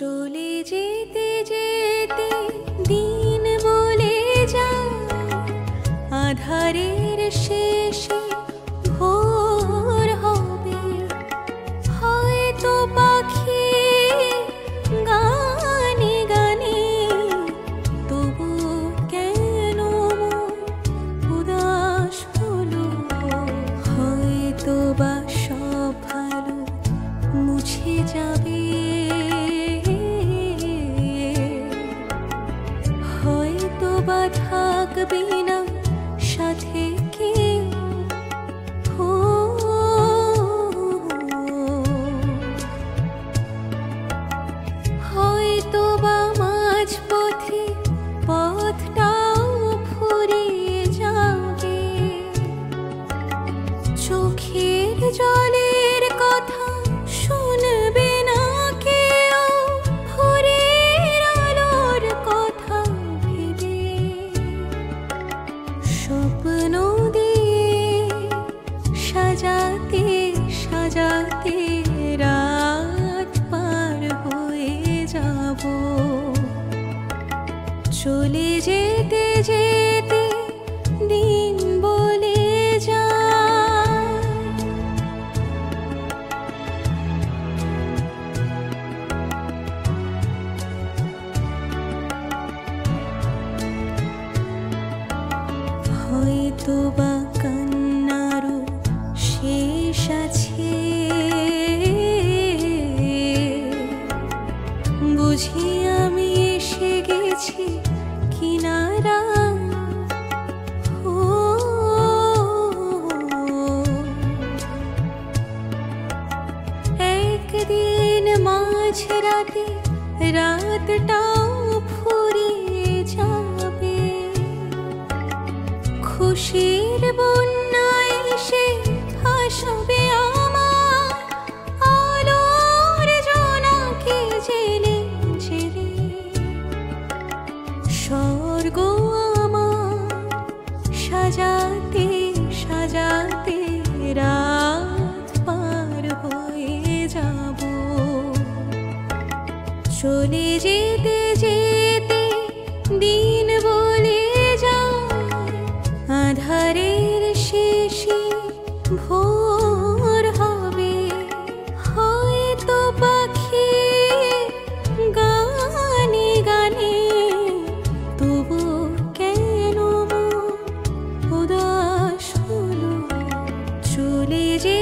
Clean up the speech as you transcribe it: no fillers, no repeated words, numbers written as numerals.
চলে যেতে যেতে দিন বলে যায় আধারের শেষে ভোর হবে। হয়তো পাখি গানে গানে তবু কেন উদাস হলো। হয়তো বা সব ভালো মুছে যাবে, হয়তো বা থাকবে না সাথে কেউ। হয়তো বা মাঝপথে পথটাও ফুরিয়ে যাবে। চোখের জলের কথা শুনবে না কেউ, ভোরের আলোর কথা ভেবে স্বপ্ন দিয়ে সাজাতে সাজাতে রাত পার হয়ে যাব। চলে যেতে যেতে দিন বলে যায়। হয়তো বা কান্নারও শেষ আছে, বুঝি আমি এসে গেছি কিনারা। একদিন মাঝরাতে রাতটাও ফুরিয়ে যাবে। খুশির বন্যায় এসে ভাসাবে আমার আলোর জোনাকে জেলে জেলে। স্বর্গ আমার সাজাতে সাজাতে রাত পার হয়ে যাব। চলে যেতে যেতে দিন বলে যায় আধারের শেষে ভোর হবে। হয়তো পাখি গানে গানে তবু কেন উদাস হলো। চলে যে